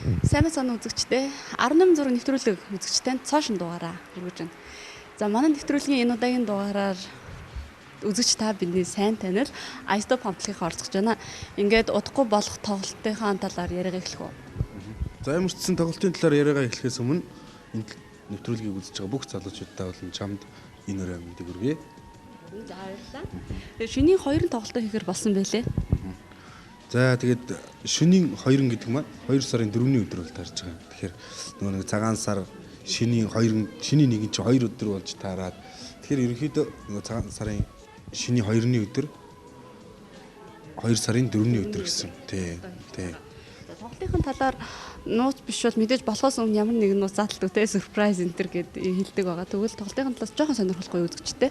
Сайн мэцэн үзэгчтэй 18 зураг нэвтрүүлэг үзэгчтэй цаашин дугаараа хүргэж байна. За манай нэвтрүүлгийн энэ удаагийн дугаараар үзэгч та бидний сайн танил iStop хамтлагийнхаа орцгож байна. Ингээд удахгүй болох тоглолтынхаа талаар яриага эхлэх үү. За ямарчсан тоглолтын талаар яриага эхлэхээс өмнө энэ нэвтрүүлгийг үзэж байгаа бүх залуучуудаа болон чамд энэ өрөө мэдээ хүргэе. За баярлалаа. Тэгээ шинийн 2 тоглолтоо хийхээр болсон байлээ. За тэгээд шөнийн 2 гэдэг маань 2 сарын 4-ний өдөр бол таарж байгаа. Тэгэхээр нөгөө нэг цагаан сар шөнийн 1 чинь 2 өдөр болж таараад тэгэхээр ерөнхийдөө нөгөө цагаан сарын шөнийн 2-ны өдөр 2 сарын 4-ний өдөр гэсэн. Тий. Тоглолтын талаар нууц биш бол мэдээж болохоос өмнө ямар нэгэн нууц заалтдаг те сюрприз энтер гэд хэлдэг байгаа. Тэгвэл тоглолтын талаас жоохон сонирхолтой үзэгчтэй.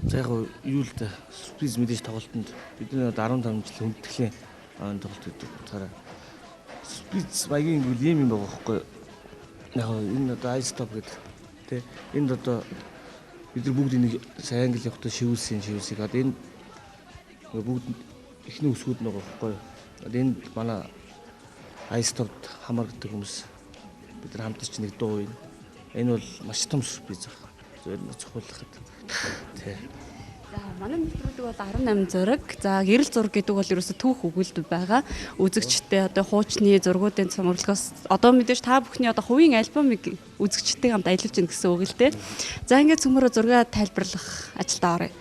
За яг юу л да сюрприз мэдээж тоглолтод бидний 15 жил хүндэтгэлийн тоглолт гэдэг утгаараа сюрприз багийн үйл юм байгаа байхгүй яг энэ одоо iStop гэдэг тий энд одоо бид нар бүгд энийг сайн англи явахдаа шивүүлсийг одоо энэ бүгд ихний өсгүүд нэг байхгүй одоо энд манай iStop-д хамаардаг хүмүүс бид нар хамтарч нэг дуу энэ бол маш том сюрприз байна. Зөв цохиулахад тий. За манай нэвтрүүлэг бол 18 зураг. За гэрэл зураг гэдэг бол ерөөсө түүх өгүүлбэр байгаа. Үзэгчтэй одоо хуучны зургуудын цомоглогоос одоо мэдээж та бүхний одоо хувийн альбомыг үзэгчтэй хамт аялуулж гин гэсэн үг л дээ. За ингээд цөмөрө зураг тайлбарлах ажилдаа оръё.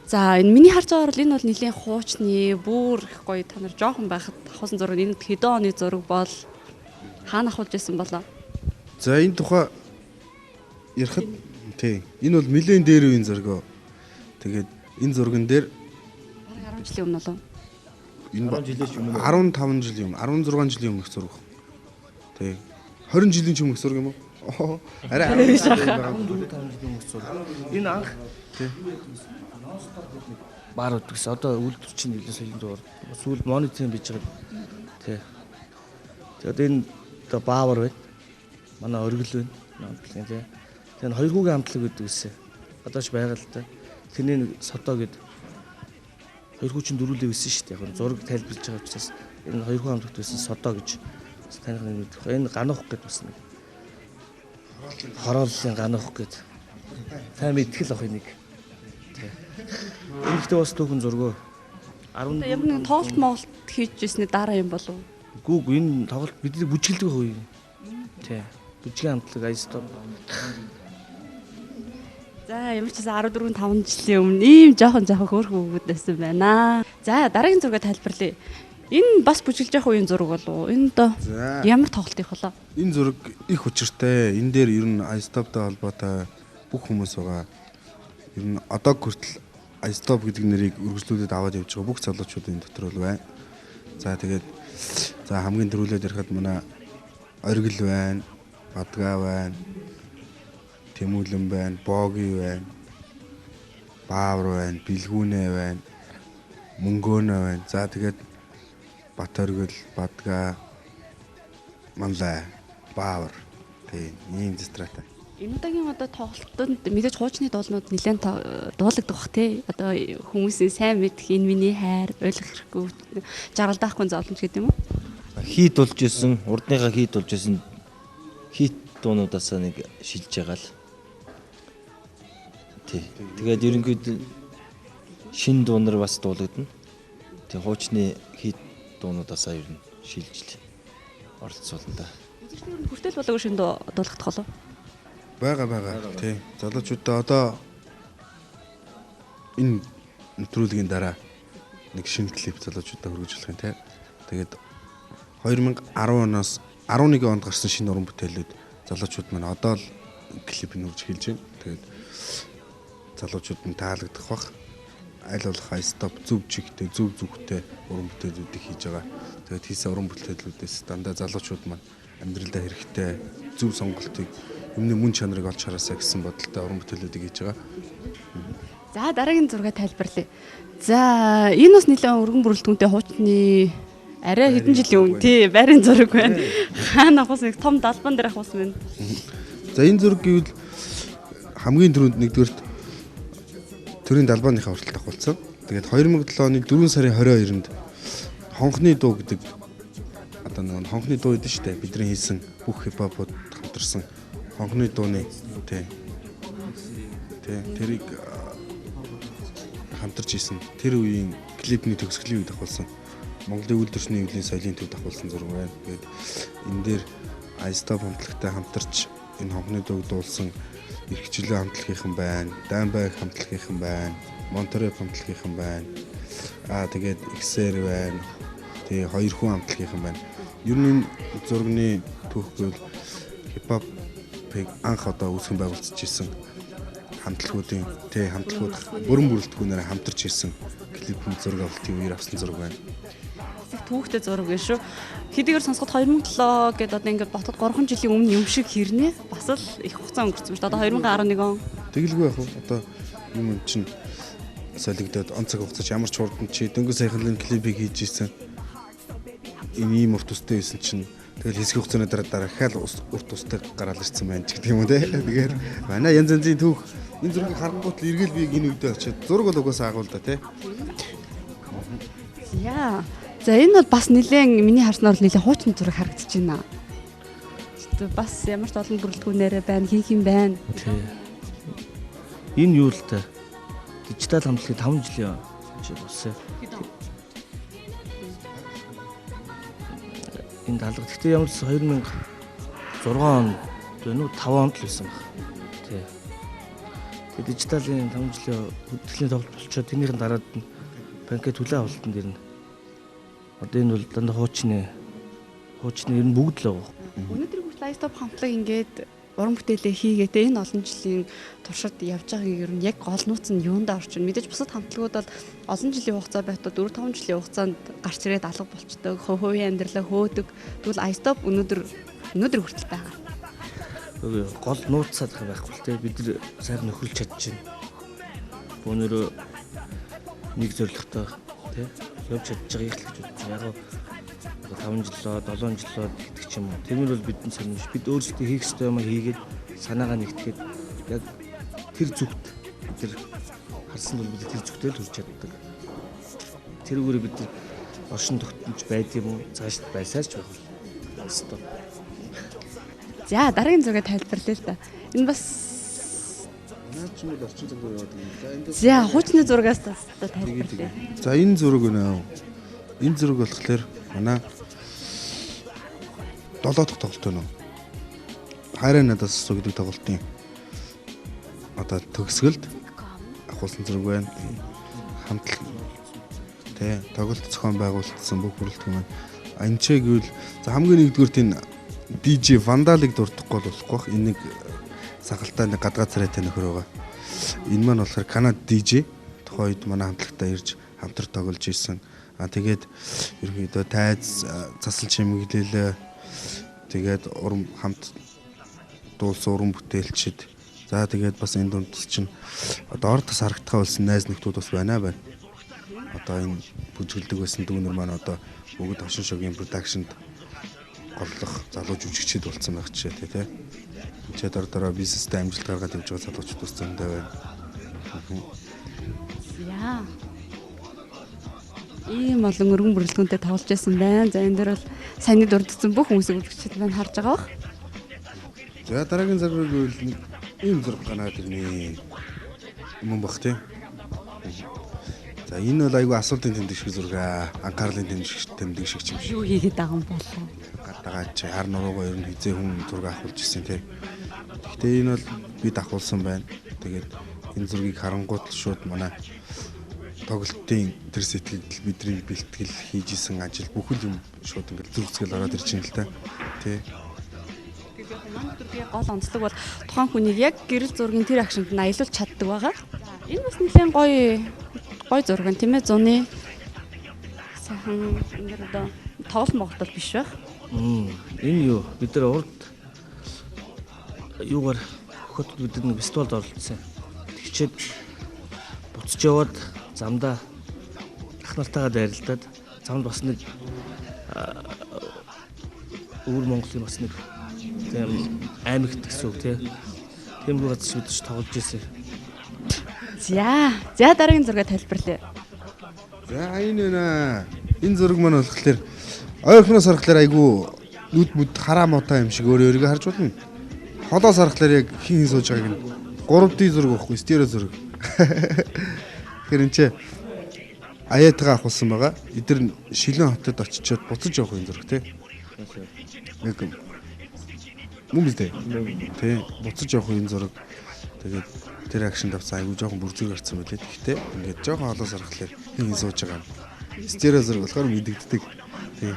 За энэ миний харж байгаагаар энэ бол нэлийн хуучны бүр их гоё та нар жоохон байхад авсан зураг энэ хэдэн оны зураг бол хаана авахулж байсан болоо. За энэ тухай ярихад тий. Энэ бол нэлээд дээр үеийн зураг. Тэгээд энэ зурган дээр бараг 10 жилийн өмнө болов. Энэ 15 жилийн өмнө 16 жилийн өмнөх зураг. Тий. 20 жилийн ч өмнөх зураг юм уу? Арай 15 жилийн өмнөх зураг. Энэ анх тий. баар үтгс одоо үйлдвэр чинь нэлээд соёлын зур сүүл мониторинг бийж байгаа тий. Тэгээд энэ одоо баавар байна. Манай оргил байна. Хамтлаг тий. Тэгээд хоёр хүүгийн хамтлаг гэдэг үсэ. Одоо ч байгаа л та. Тэрний содоо гэдэг хоёр хүү чинь дөрүүлээ өссөн шүү дээ. Яг зураг тайлбарлаж байгаа учраас энэ хоёр хүү хамтлагт байсан содоо гэж таних нэг мэдэх. Энэ ганах гэдэг бас нэг хорооллын ганах гэдэг. Та мэдтгэл ах энийг. Энэ ихтэй бас түүхэн зургөө 10 Яг нэг тоглолт моголт хийж ирсний дараа юм болов. Гүүг энэ тоглолт бидний бүжгэлдэг хөө юм. Тий. Бүжгийн хамтлаг iStop. За ямар ч гэсэн 14-5 жилийн өмнө ийм жоохон хөөрхөн өгöd байсан байна. За дараагийн зургийг тайлбарлая. Энэ бас бүжиглж явах үеийн зураг болов уу? Энэ доо ямар тоглолт их болоо? Энэ зураг их учиртай. Энэ дээр ер нь iStop-тай холбоотой бүх хүмүүс байгаа. Ер нь одоо хүртэл iStop гэдэг нэрийг үргэлжлүүлээд аваад явж байгаа бүх залуучууд энэ дотор бол байна. За тэгээд хамгийн түрүүлээд ярихад манай оргил байна, бадгаа байна, Тэмүүлэн байна, Боги байна, Баавар байна, Бэлгүүнэ байна, Мөнгөнө байна. За тэгээд Бат оргил, Бадгаа, Манлай, Баавар. Тийм, ийм зэстратай. Энэ удаагийн одоо тоглолтод мэдээж хуучны дуулнууд нэлээд дуулагдах бах тий. Одоо хүмүүсийн сайн мэдэх энэ миний хайр ойлгох хэрэггүй жаргалдаахгүй зовломж гэдэг юм уу? Хийд болж исэн, урдныхаа хийд болж исэн хийт дуунуудаас нэг шилж байгаа л. Тий. Тэгээд ерөнхийдөө шин дуунаар бас дуулагдана. Тэг хуучны хийт дуунуудаас ер нь шилжил оролцуулна да. Үзэгчдийн хүртэл болоогүй шин дуулагдах болов. Бага. Тий. Залуучуудаа одоо энэ нэвтрүүлгийн дараа нэг шинэ клип залуучуудаа хүргэж болох юм тий. Тэгээд 2010 оноос 11 онд гарсан шинэ уран бүтээлүүд залуучууд маань одоо л клип нүүрж хэлж байна. Тэгээд залуучууд нь таалагдах бах. Аль болох iStop зөв чигтэй, зөв зүгтэй уран бүтээлүүдийг хийж байгаа. Тэгээд хийсэн уран бүтээлүүдээс дандаа залуучууд маань амьдралдаа хэрэгтэй зөв сонголтыг өмнө мөн чанарыг олж хараасаа гэсэн бодолтой уран бүтээлүүдийг хийж байгаа. За дараагийн зургийг тайлбарлая. За энэ бас нэлээд өргөн бүрэлдэхүүнтэй хуучны арай хэдэн жилийн өмнө тий байрын зураг байна. Хаана авах нэг том далбан дээр авах байна. За энэ зураг гэвэл хамгийн түрүүнд нэгдүгээрт төрийн далбааныхаа хүртэл авахулсан. Тэгээд 2007 оны 4 сарын 22-нд Хонхны дуу гэдэг одоо нэг хонхны дуу идэв штэ бидний хийсэн бүх хипхопууд хамтарсан хонхны дууны тий тэрийг хамтарч хийсэн тэр үеийн клипний төгсгөлийн үед авахулсан Монголын үйлдвэрчний өвлийн соёлын төвд авахулсан зураг байна. Тэгээд энэ дээр Айстап хамтлагтай хамтарч энэ хонхны дууг дуулсан эрхчлөө хамтлагийнхан байна. Дайнбайг хамтлагийнхан байна. Монтерей хамтлагийнхан байна. Тэгээд XR байна. Тэгээ хоёр хүн хамтлагийнхан байна. Ер нь энэ зургийн түүхгөл хипхопыг анх одоо үүсгэн байгуулж ирсэн хамтлагуудын хамтлагууд бүрэн бүрэлдэхүүнээр хамтарч ирсэн клипний зураг авалтын үеэр авсан зураг байна. Түүхтэй зураг биш шүү. Хэдийгээр сонсоход 2007 гэдээ одоо ингээд ботод 3 жилийн өмнө юм шиг хэрнээ бас л их хугацаа өнгөрсөн шүү. Одоо 2011 он. Тэгэлгүй яг одоо юм чинь солигдоод онцог хугацаач ямар ч хурдан чи дөнгөж сайхны клипийг хийж ирсэн. Энэ ийм урт устай байсан чинь тэгэл хэсэг хугацааны дараа дахиад урт устай гараад ирсэн байна ч гэдэг юм уу те. Тэгэхээр манай янз янзын түүх энэ зургийг харангуут л эргэл би энэ үедээ очиод зураг бол угаасаа агуул да те. Яа. За энэ бол бас нэлээд миний харснаар нэлээд хуучин зураг харагдаж байна. Бас ямар ч олон бүрэлдэхүүнээрээ байна, хийх юм байна. Энэ юу л та дижитал хамтлагийн 5 жилийн жишээ болсон. Энэ талга. Гэхдээ ямар ч 2006 онд байна уу 5 онд л байсан баг. Тий. Тэгээд дижиталын 5 жилийн хөдөлгөөний тоглолт болчоод тэрнийхэн дараад нь банкет төлөө авалтанд ирнэ. Одоо энэ бол дандаа хуучны ер нь бүгд л байгаа. Өнөөдөр хүртэл Айстап хамтлаг ингээд уран бүтээлээ хийгээтэй энэ олон жилийн туршид явж байгааг ер нь яг гол нууц нь юунд орчин. Мэдээж бусад хамтлагууд бол олон жилийн хугацаа байтал 4-5 жилийн хугацаанд гарч ирээд алга болчдөг, хувийн амьдралаа хөөдөг. Тэгвэл Айстап өнөөдөр хүртэл байгаа. Гол нууцсаад байхгүй л те бид нар сайхан нөхөрлж чадчихна. Өнөөдөр нэг зорилготой те явж чадж байгаа их л гэж бодож байгаа. Яг 5 жилөө 7 жилөө гэдэг ч юм уу. Тэр нь бол бидний сонирхож бид өөрсдөө хийх ёстой юм хийгээд санаагаа нэгтгэхэд яг тэр зүгт бид нар харсан бол бид тэр зүгтээ л хүрч чаддаг. Тэрүүгээр бид нар оршин тогтнож байд юм уу? Цааш байсаарч байх бол. За дараагийн зургийг тайлбарлая л да. Энэ бас за хуучны зургаас тайлбарлая. За энэ зураг нэ. Энэ зураг болохоор манай 7 дахь тоглолт байна уу? Хайраа надаас асуу гэдэг тоглолтын одоо төгсгөлд авахулсан зураг байна. Хамтлаг тэ тоглолт зохион байгуулсан бүх бүрэлдэхүүн. Анчаа гэвэл за хамгийн нэгдүгээр тийм DJ Vandal-ыг дуртахгүй болохгүй бах. Энийг сагалтай нэг гадгаа царайтай нөхөр байгаа. Энэ маань болохоор Канад DJ тухайн үед манай хамтлагтаа ирж хамтар тоглож ирсэн. Тэгээд ерөнхийдөө тайз засал чимэглэл тэгээд уран хамт дуулсан уран бүтээлчид за тэгээд бас энэ дунд чинь одоо орд тас харагдахаа болсон найз нөхдүүд бас байна. Одоо энэ бүжгэлдэг байсан дүүнер маань одоо бүгд хошин шогийн продакшнд голлох залуу жүжигчид болсон байх жишээ тий. Эцээд ордороо бизнестэй амжилт гаргаад явж байгаа залуучууд бас зөндөө байна. Яа. Ийм олон өргөн бүрэлдэхүүнтэй тоглож байсан байна. За энэ дээр бол саяны дурдсан бүх хүмүүсийг үзэгчид маань харж байгаа бах. За дараагийн зургийг бол ийм зураг ганаад ирнэ. Юм бах тий. За энэ бол айгүй асуултын тэмдэг шиг зураг анхаарлын тэмдэг шиг юм шиг. Юу хийгээд байгаа юм болов? Гадаагаа чи хар нуруугаа ер нь хизээ хүн зураг авахулж ирсэн тий. Гэхдээ энэ бол бид авахулсан байна. Тэгээд энэ зургийг харангуут шууд манай тоглолтын тэр сэтгэл бидний бэлтгэл хийж исэн ажил бүхэл юм шууд ингээд зүрхсгэл ороод ирж байна л та. Тий. Тэгээд манай төргийн гол онцлог бол тухайн хүнийг яг гэрэл зургийн тэр акшнд нь аялуулж чаддаг байгаа. Энэ бас нэлээд гоё зураг тийм ээ зуны сайхан ингээд одоо тоглолт могтол биш байх. Энэ юу бид нар урд юугаар хөхөд бид нэг фестивалд оролцсон. Тэгчээд буцаж яваад замдаа ах нартайгаа дайралтаад замд бас нэг өвөр Монголын бас нэг тийм аймагт гэсэн үг тийм газар бид ч тоглож ирсэн. За дараагийн зургийг тайлбарлая. За энэ нэ. Энэ зураг маань болохоор Ойрхоноос харахаар айгүй нүд мүд хараа муутай юм шиг өөрийгөө харж болно. Холоос харахаар яг хин сууж байгааг нь 3D зураг байхгүй стерео зураг. Тэгэхээр энэ ч аяатгаа авахулсан байгаа. Эдгээр Шилэн хотод очичоод буцаж явах юм зураг тий. Яг мөн биз дээ. Тий буцаж явах юм зураг. Тэгээд тэр акшн давсан айгүй жоохон бүрзэг гарцсан байлээ. Гэхдээ ингээд жоохон холоос харахаар хин сууж байгаа. Стерео зураг болохоор мэдэгддэг. Тий.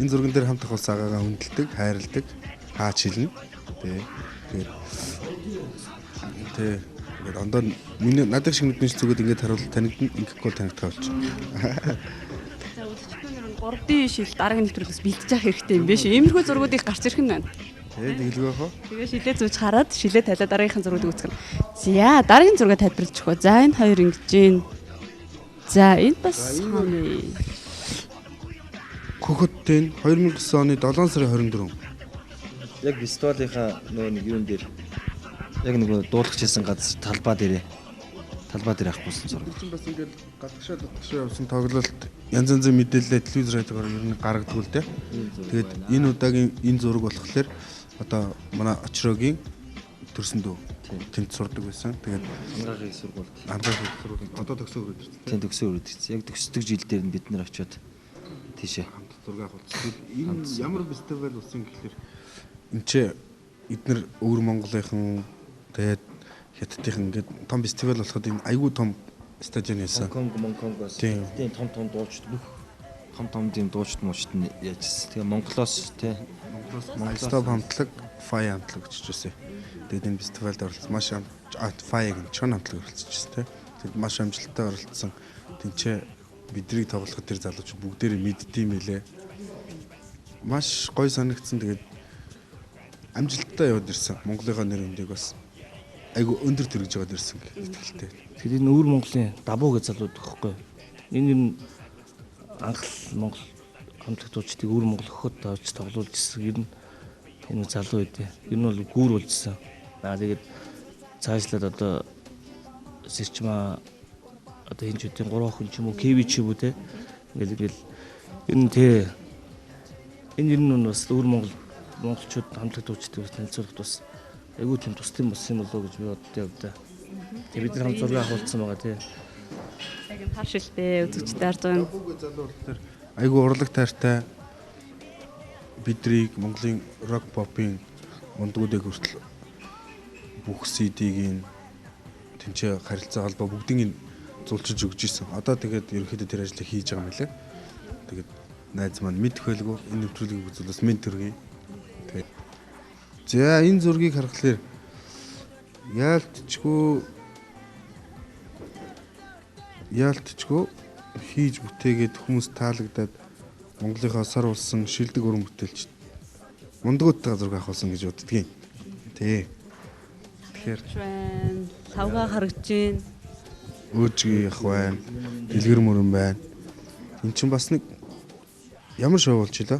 Энэ зурган дээр хамт ахвал цагаагаа хүндэлдэг, хайрладаг, хаач хилнэ. Тэгээд ингээд ондоо миний надад шиг нүдний зүгээд ингээд харуул танигдна, ингэхгүй танигдах болчих. За үзэгчдээр нь 3D шил дараагийн нэвтрүүлгээс бэлтэж явах хэрэгтэй юм биш. Иймэрхүү зургуудыг гарч ирэх нь байна. Тэгээд тэгэлгүй хоо. Тэгээ шилээ зүүж хараад шилээ талаа дараагийнхын зургуудыг үзэх нь. За дараагийн зураг тайлбарлаж өгөө. За энэ хоёр ингэж гин. За энэ бас хааны. Хөхөттэй 2009 оны 7 сарын 24. Яг фестивалынхаа нөгөө нэг юун дээр яг нөгөө дуулах гэсэн газар талбай дээр авахгүйсэн зураг. Чинь бас ингээд гадагшаа явсан тоглолт янз янзын мэдээлэл телевиз радиогоор ер нь гаргадаг л дээ. Тэгээд энэ удаагийн энэ зураг болохоор одоо манай очрогийн төрсөн дөө тэнд сурдаг байсан. Тэгээд Амраагийн сургуульд одоо төгсөө өрөөд ирсэн. тэнд төгсөө өрөөд ирсэн. Яг төгсдөг жил дээр нь бид нар очиод тийшээ Хамт зураг авахулсан. Энэ ямар фестивал болсон гэхээр энэ ч эднэр өвөр Монголынхан тэгээд хятадынхан ингээд том фестивал болоход энэ айгүй том стадион байсан. Монконгоос Тийм. том дуучид бүх том тийм дуучид муучид нь яажсэн. Тэгээ Монголоос тий Монголоо хамтлаг Фай хамтлаг очиж байсан. Тэгээд энэ фестивальд оролцсон. Маш Файг нь чон хамтлаг оролцож байсан тий. Тэгэд маш амжилттай оролцсон. Тинчээ бидрийг тоглоход тэр залуучууд бүгдээрээ мэддэм байлээ. Маш гоё санагдсан. Тэгээд амжилттай яваад ирсэн. Монголынхаа нэр хүндийг бас айгу өндөр төрөж яваад ирсэн гэх итгэлтэй. Тэгэхээр энэ өвөр Монголын дабуу гэж залууд гэхгүй. Энэ юм анхал Монгол хамтлагчдыг өвөр Монгол хөхөд тавьж тоглуулж ирсэн. Ер нь энэ залуу үедээ. Ер нь бол гүүр болжсэн. Тэгээд цаашлаад одоо сэрчмаа одоо энэ ч үеийн 3 охин ч юм уу КВ ч юм уу те ингээл ер нь те энэ ер нь бас өвөр монголчууд хамтлагчдыг бас танилцуулахад бас айгүй тийм тусдсан болсон юм болоо гэж би боддог юм да. Тэгээ бид нар хамт зураг авахулсан байгаа тий. Яг юм хар шилтэй үзэгчтэй харж байгаа юм. Бүгд залуу болохоор айгу урлаг таартай бидрийг Монголын рок попын ундгуудыг хүртэл бүх CD-гийн тэнцээ харилцаа холбоо бүгдийг зулчиж өгч ирсэн. Одоо тэгээд ерөнхийдөө тэр ажлыг хийж байгаа юм лээ. Тэгээд найз маань мэд хөлгөө энэ нэвтрүүлгийг үзүүлээс мэд төргий. Тэгээд за энэ зургийг харахаар яалтчгүй хийж бүтээгээд хүмүүс таалагдаад Монголынхаа сар улсан шилдэг уран бүтээлч мундгуудтай зураг авахулсан гэж боддгийн. Тий. Тэгэхээр лавга харагж гин. Өөжгийн ах байна. Дэлгэр мөрөн байна. Эн чинь бас нэг ямар шоу болж илаа.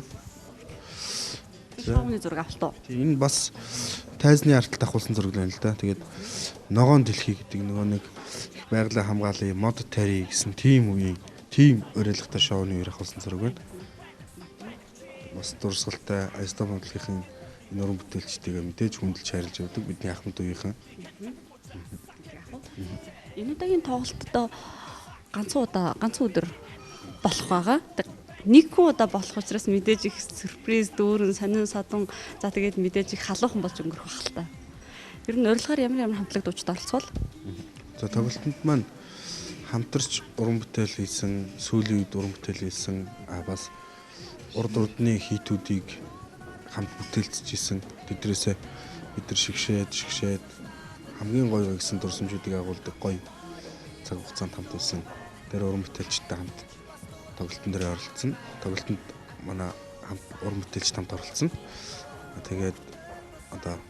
Шоуны зураг авалтаа. Энэ бас тайзны арталт авахулсан зураг байна л да. Тэгээд ногоон дэлхий гэдэг нөгөө нэг их байгалийн хамгааллын мод тари гэсэн тим үеийн тим уриалгатай шоуны үеэр авахулсан зураг байна. Бас дурсгалтай Айстон хамтлагийн энэ уран бүтээлчдийг мэдээж хүндэлж харилж явдаг бидний ахмад үеийнхэн. Энэ удаагийн тоглолтод ганцхан өдөр болох байгаа. Нэг удаа болох учраас мэдээж их сюрприз дүүрэн сонин садан за тэгээд мэдээж их халуухан болж өнгөрөх байх л та. Ер нь урилгаар ямар хамтлаг дуучид оролцвол За тоглолтод маань хамтарч уран бүтээл хийсэн, сүүлийн үед уран бүтээл хийсэн бас урд урдны хийтүүдийг хамт бүтээлцэжсэн. Тэдрээсээ бид нар шигшээд хамгийн гоё гэсэн дурсамжуудыг агуулдаг гоё цаг хугацаанд хамт байсан. Тэр уран бүтээлчтэй хамт тоглолтын дээр оролцсон. Тоглолтод манай хамт уран бүтээлч хамт оролцсон. Тэгээд одоо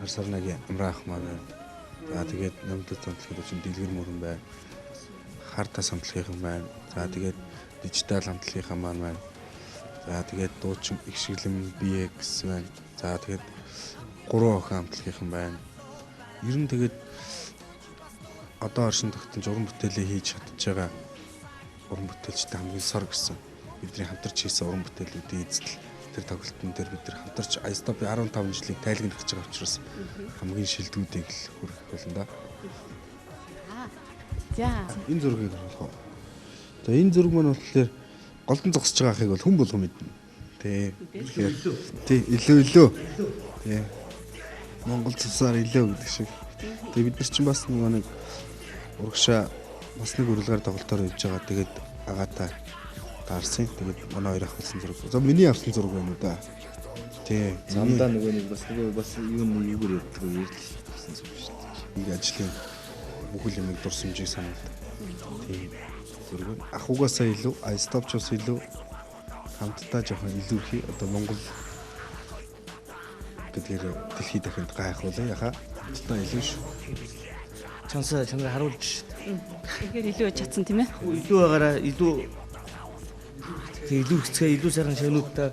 Арсарнагийн Амраах маань за тэгээд Намдлын хамтлагийн дуучин Дэлгэр мөрөн байна. Хартас хамтлагийн байна. За тэгээд дижитал хамтлагийн маань байна. За тэгээд дуучин их шиглэм BX байна. За тэгээд 3 охин хамтлагийн байна. Ер нь тэгээд одоо оршин тогтнож уран бүтээлээ хийж чадж байгаа уран бүтээлчтэй хамгийн сор гэсэн бидний хамтарч хийсэн уран бүтээлүүдийн эзэдэл тэр тоглолтын дээр бид нар хамтарч iStop 15 жилийг тайлгнах гэж байгаа учраас хамгийн шилдэгүүдийг л хүргэх болно да. За. Энэ зургийг болох. За энэ зураг маань болохоор голдон зогсож байгаа ахыг бол хүн болгон мэднэ. Тий. Тий, илүү. Тий. Монгол цусаар илүү гэдэг шиг. Тэгээ бид нар чинь бас нэг урагшаа бас нэг урилгаар тоглолтоор явж байгаа. Тэгээд агаатай таарсан. Тэгээд манай хоёр авсан зураг. За миний авсан зураг байна уу да. Тий. Замдаа нөгөө нэг бас юугээр явдаг вэ? Ирсэн зураг шүү дээ. Ингээ ажлын бүхэл юмыг дурсамжийг санаад. Тий. Зураг. Ахугасаа илүү, iStop-чоос илүү хамтдаа жоохон илүүрхий одоо Монгол гэдгээр дэлхийд дахинд гайхуулаа яхаа. Хамтдаа илүү шүү. Чансаа чанарыг харуулж Тэгэхээр илүү чадсан тийм ээ. илүү байгаараа илүү хэцгээ илүү сайхан шагнуудтай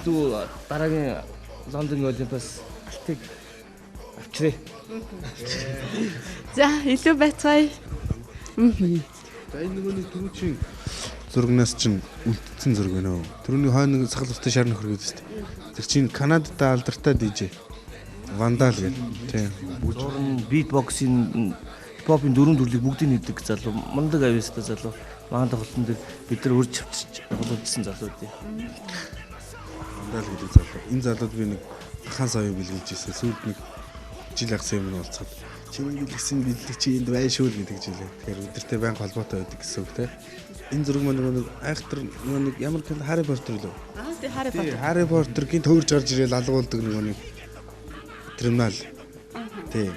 илүү дараагийн Лондонгийн Олимпиас алтыг авчрээ. За илүү байцгаая. За энэ нөгөөний түрүүчийн зурагнаас чинь үлдсэн зураг байна уу? Түрүүний хойно сахал устай шар нөхөр гэдэг шүү дээ. Тэр чинь Канадад алдартай DJ Вандал гэдэг. Тийм. Уран битбоксийн хипхопын дөрвөн төрлийг бүгдийг нэгдэг залуу мундаг авьяастай залуу. Маань тоглолтын дээр бид нар урьж авчиж тоглуулсан залуу дээ. Вандал гэдэг залуу. Энэ залууд би нэг хаан сая бэлгэлж ирсэн. Сүүлд нэг жил агсан юм болцоход чиний бэлгсэн бэлэг чи энд бай шүү гэдэг жилээ. Тэгэхээр өдөртөө байнга холбоотой байдаг гэсэн үг те. Энэ зураг маань нэг айхтар нэг ямар кино Harry Potter лөө. Тий Harry Potter. Harry Potter-гийн төвөрж гарч ирээл алгуулдаг нэг терминал. Тий.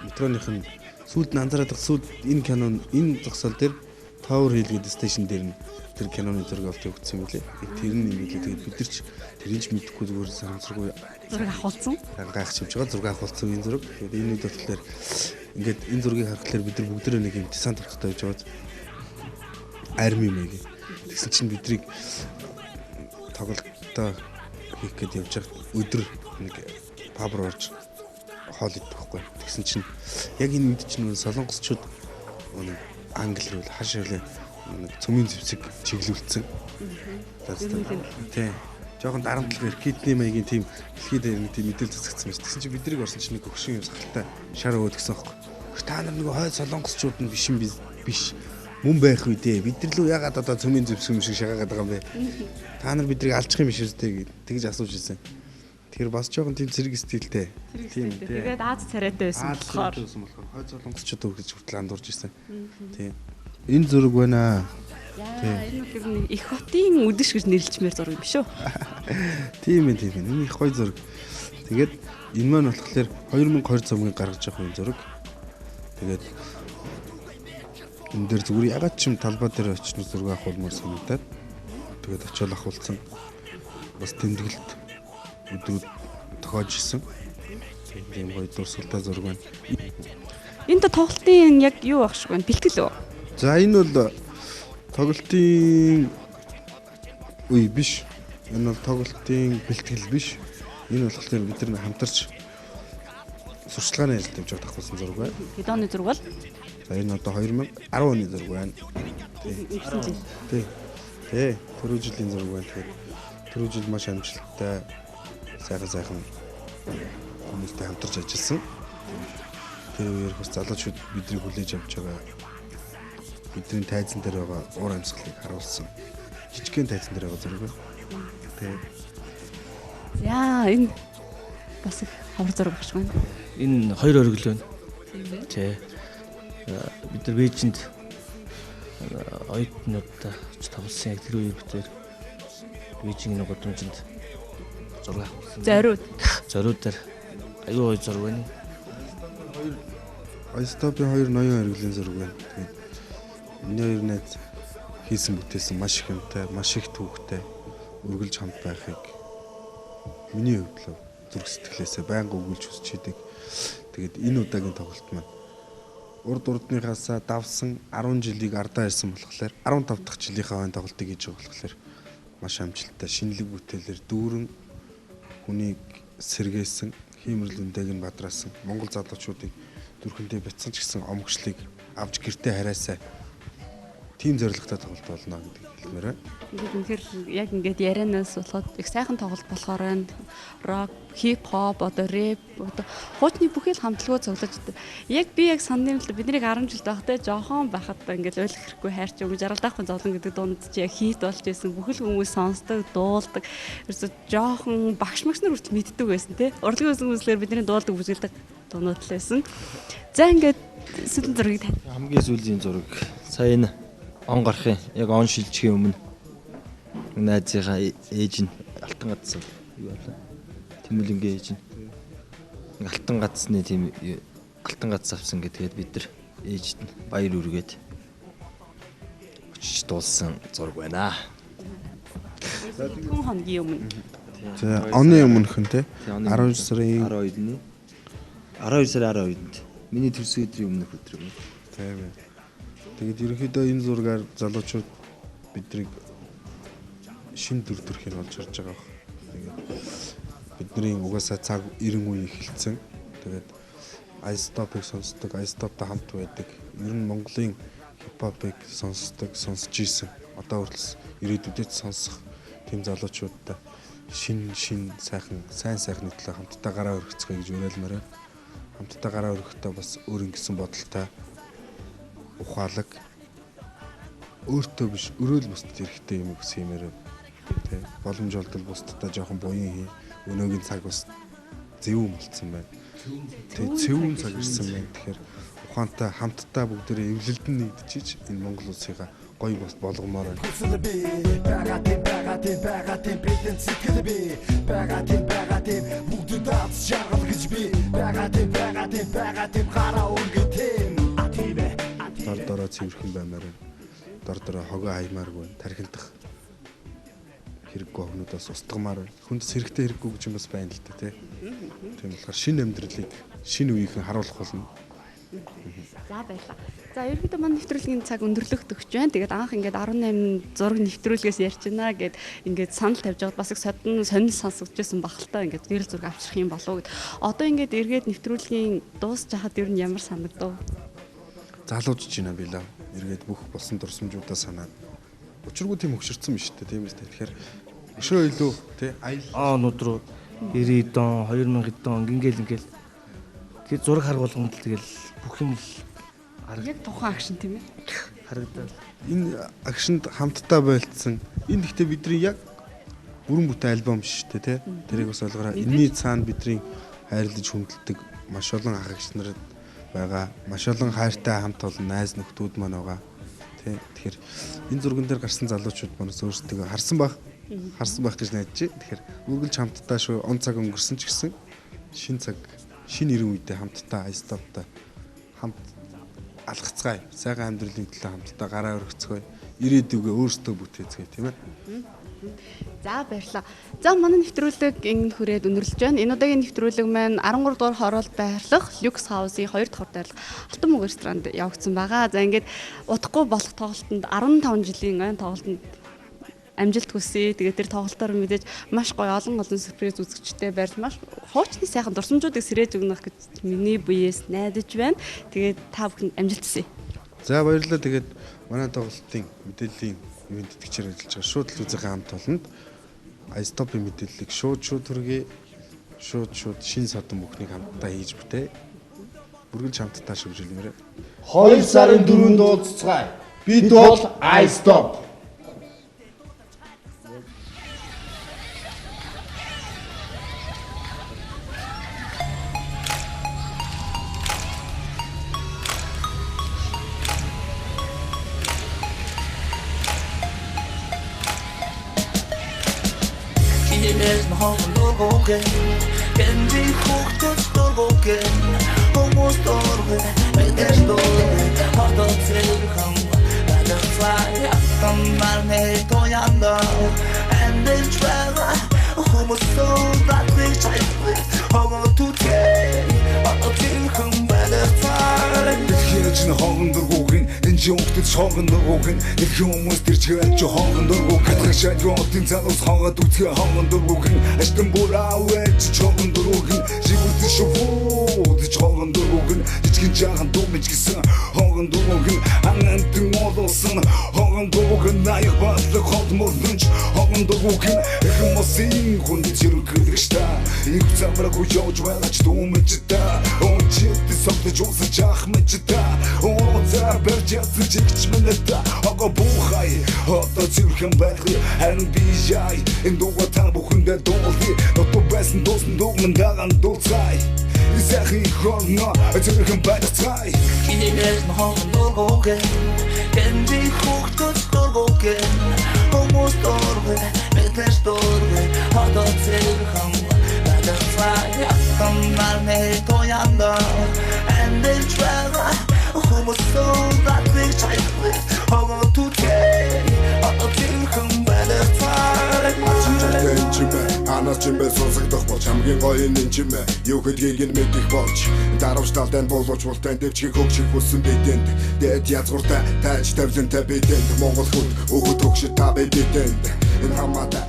Метроных нь сүүлд нь анзаараад сүүлд энэ кинон энэ зогсоол дээр Tower Hill гэдэг стейшн дээр нь тэр киноны зураг авч өгсөн юм лээ. Тэр нь юм лээ. Тэгээд бид нар ч тэрийг ч мэдэхгүй зүгээр санамсаргүй Зураг авахулсан. гайхаж явж байгаа зураг авахулсан энэ зураг. Тэгээд энэ үед болохоор ингээд энэ зургийг харахаар бид нар бүгдээ нэг юм десант тавцтай явж байгаа. Арми мэг. Тэгсэн чинь бидрийг тоглолтоо хийх гээд явж байгаа өдөр нэг паб руу орж хоол идэх байхгүй. Тэгсэн чинь яг энэ үед чинь солонгосчууд нэг англи руу хашаалаа нэг цөмийн зэвсэг чиглүүлсэн. Тийм. Жохон дарамтлаг кидний маягийн тийм дэлхийд нэг тийм мэдээлэл засагдсан байна. Тэгсэн чинь бидрийг орсон чинь нэг хөгшин юм сахалтай шар өгөөд гэсэн байхгүй. Та нар нөгөө хойд солонгосчууд нь биш мөн байх үедээ бид нар лөө ягаад одоо цөмийн зэвсэг юм шиг шагаагаад байгаа юм бэ? Та нар бидрийг алчих юм биш үү тэгж асууж ирсэн. Тэр бас жоохон тийм зэрэг стилтэй. Тийм. Тэгээд Аз царайтай байсан болохоор хойд солонгосчууд өгч хүртэл андуурж ирсэн. Тийм. Энэ зураг байна. яа энэ бол ер нь их хотын үдэш гэж нэрлэлчмээр зураг юм шүү. Тийм ээ. Энэ их гоё зураг. Тэгээд энэ маань болохоор 2020 цомгийн гаргаж явах юм зураг. Тэгээд энэ дээр зүгээр ягаад ч юм талбай дээр очиж зураг авахулмаар санагдаад тэгээд очиод авахулсан. Бас тэмдэглэлт өдрүүд тохиож исэн. Тийм гоё дурсгалтай зураг байна. Энд тоглолтын яг юу багш вэ? Бэлтгэл үү? За энэ бол тоглолтын үе биш. Энэ бол тоглолтын бэлтгэл биш. Энэ болохоор бид нар хамтарч сурчлагын ажилд явж байгаа тахуулсан зураг байна. Хэд оны зураг бол? За энэ одоо 2010 оны зураг байна. Тий. Түрүү жилийн зураг байна. Тэгэхээр түрүү жил маш амжилттай сайхан хүмүүстэй хамтарч ажилласан. Тэр үеэр бас залуучууд биднийг хүлээж авч байгаа. Бидний тайзан дээр байгаа уур амьсгалыг харуулсан. Жижигхэн тайзан дээр байгаа зураг байна. Тий. Яа энэ бас их ховор зураг багш байна. Энэ хоёр оргил байна. Тий. Бид нар Бээжинд оюутнуудтай тоглосон яг тэр үеэр бид нар Бээжийн нэг годомжинд зураг авсан. Зориудаар аюу гоё зураг байна. iStop-ийн хоёр ноён оргилын зураг байна. Тэгээд энэ хоёр найз хийсэн бүтээсэн маш их юмтай, маш их түүхтэй үргэлж хамт байхыг миний хувьд зүрх сэтгэлээсээ байнга өгүүлж хүсч идэг. Тэгээд энэ удаагийн тоглолт маань урд урдныхаасаа давсан 10 жилийг ардаа ирсэн болохоор 15 дахь жилийнхаа хойно тоглолтыг хийж байгаа болохоор маш амжилттай шинэлэг бүтээлээр дүүрэн хүнийг сэргээсэн хиймэрл үндээг нь бадраасан Монгол залуучуудын зүрхэндээ бяцсан ч гэсэн омгшлыг авч гэртээ хараасаа тийм зорилготой тоглолт болно гэдэг хэлмээр байна. Ингээд үнэхээр яг ингээд ярианаас болоход их сайхан тоглолт болохоор байна. Рок, хип хоп, одоо рэп, одоо хуучны бүхэл хамтлагууд цуглаж байдаг. Яг би яг санаа нь л биднийг 10 жил байхтай жоохон байхад ингээд ойлгох хэрэггүй хайрч өмж жаргалдаахгүй зовлон гэдэг дуунд чи яг хит болж байсан. Бүхэл хүмүүс сонсдог, дуулдаг. Ерөөсө жоохон багш нар хүртэл мэддэг байсан тий. Урлагийн үзлэгээр бидний дуулдаг бүжгэлдэг дуунууд л байсан. За ингээд сүүлийн зургийг Хамгийн сүүлийн зураг сая энэ он гарахын яг он шилжихийн өмнө найзынхаа ээж нь алтан гацсан юу болоо. Тэмүүлэнгийн ээж нь алтан гацсны тийм алтан гац авсан гэдгээд бид нар ээжд нь баяр үргээд очиж дуулсан зураг байна. хүн хоногийн өмнө. За оны өмнөх нь те 12 сарын 12-ны 12 сарын 12-нд миний төрсөн өдрийн өмнөх өдөр юм. тийм ээ. Тэгээд ерөнхийдөө энэ зургаар залуучууд биднийг шин дүр төрхийг олж харж байгаа баг. Тэгээд бидний угаасаа цаг 90 үе эхэлсэн. Тэгээд iStop-ыг сонсдог, iStop-тай хамт байдаг. Ер нь Монголын хипхопыг сонсдог, сонсож ийсэн. Одоо хүртэл ирээдүйдээ сонсох тийм залуучуудтай шин сайн сайхны төлөө хамтдаа гараа өргөцгөө гэж уриалмаар байна. Хамтдаа гараа өргөхдөө бас өөр ингэсэн бодолтой ухаалаг өөртөө биш өрөөл бусдад хэрэгтэй юм гэсэн юмээр тий боломж олдол бусдад жоохон буян хий өнөөгийн цаг бас зөвүүн болцсон байна. Тий зөвүүн цаг ирсэн байна. Тэгэхээр ухаантай хамтдаа бүгдээрээ эвлэлдэн нэгдчихэж энэ Монгол улсыгаа гоё бас болгомоор байна. Дороо цэвэрхэн баймаар байна. Дороо хогоо хаймааргүй байна. Тархиндах хэрэггүй хогнуудаас устгамаар байна. Хүндэс хэрэгтэй хэрэггүй гэж юм бас байна л да тий. Тийм болохоор шинэ амьдралыг шинэ үеийнхэн харуулах болно. За баярлаа. За ерөнхийдөө манай нэвтрүүлгийн цаг өндөрлөгт өгч байна. Тэгээд анх ингээд 18 зураг нэвтрүүлгээс ярьж байна гэд ингээд санал тавьж байгаад бас их сонир сонсогдчихсэн бахалтай ингээд гэрэл зураг авчрах юм болов гэд. Одоо ингээд эргээд нэвтрүүлгийн дуусч хахад ер нь ямар санагдав? Залуужж байна билээ. Эргээд бүх болсон дурсамжуудаа санаад. Учиргүй тийм хөшөрцөн биш үү? Тийм үстэй. Тэгэхээр өшөө илүү тий онууд руу 90 дон 2000 дон ингээл тэгээд зураг харгуулганд тэгэл бүх юм л Яг тухайн акшн тийм ээ. харагдаад энэ агшинд хамтдаа байлцсан. Энэ гэхдээ бидний яг бүрэн бүтээн альбом биш үү те. Тэрийг бас ойлгоорой. Энийний цаана бидний хайрлаж хүндэлдэг маш олон ах эгч нар байгаа. Маш олон хайртай хамт олон найз нөхдүүд маань байгаа. Тэ. Тэгэхээр энэ зурган дээр гарсан залуучууд манаас өөрсдөө харсан байх гэж найдаж байна. Тэгэхээр үргэлж хамтдаа шүү он цаг өнгөрсөн ч гэсэн шинэ 90 үедээ хамтдаа iStop-тай хамт алгацгаая. Сайхан амьдралын төлөө хамтдаа гараа өргөцгөөе. Ирээдүгөө өөрсдөө бүтээцгээе тийм ээ. За баярлалаа. За манай нэвтрүүлэг ингэ хүрээд өндөрлөж байна. Энэ удаагийн нэвтрүүлэг маань 13 дугаар хороолт байрлах Lux House-ийн 2 дахь байрлах Алтан мөг ресторанд явагдсан байгаа. За ингээд удахгүй болох тоглолтод 15 жилийн тоглолтод амжилт хүсье. Тэгээд тэр тоглолтоор мэдээж маш гоё олон сюрприз үзэгчтэй барьж маш хуучны сайхан дурсамжуудыг сэрээж өгнөх гэж миний биеэс найдаж байна. Тэгээд та бүхэнд амжилт хүсье. За баярлалаа. Тэгээд манай тоглолтын мэдээллийн ивент тэтгэгчээр ажиллаж байгаа шууд л үзэх хамт олонд iStop-ийн мэдээллийг шууд хүргэе. Шууд шин садан бүхнийг хамтдаа хийж бүтээ. Бүргэлж хамтдаа шивжүүлмээрээ. 2 сарын 4-нд уулзцгаая. Бид бол iStop. Is my home again. Can be hooked to again. Almost over. There's no hard to tell. But the fire from my head to yonder. And then travel. Almost so that we try to take. I'll kill him by the fire. Хинэж н хонгон дургуугын энэ жингт хонгон дургуугын их хүмүүс тэр чигээр ч хонгон дургууг хатгашаа готын цаанаас хонгод үтгэ хонгон дургуугын аштан бурауэч хонгон дургуугын жигүүт шувууд хонгон дургуугын жижигэн жаахан дүүмж гисэн хонгон дургуугын анантын олсон дургуухын хүмүүс хүн зэрэгдэж та их замраагүй явж байлаач думж та очит согтож усаж ахмж та за берчэц жигч мэнэта ага бухай одоо зэрхэн байх харин би яй энэ дуга та бүхэндээ дуулъя нотоо байсан дуусна дугман даган дуулцай Isahi хорно зэрхэн байцай Кинээс мохон дургуухын Кэнди хүүхдүүд дургуухын Хүмүүс дургуй мэдээж дургуй одоо зэрхэн байцай Ятан нарны тоянда Эндэж байгаа хүмүүс суудатлыг чайхвэ Хого түтэй одоо зэрхэн байцай Чимэ анаас чимэ сонсогдох бол хамгийн гоё энэ чимэ юу гэдгийг нь мэдэх болж дарамжталтай болооч болтой дэвчгийг хөгжих хүссэн бидэнд дээд язгууртай тааж тавлантай бидэнд Монгол хүн өгöd өгшөд та бидэнд энэ хамаатай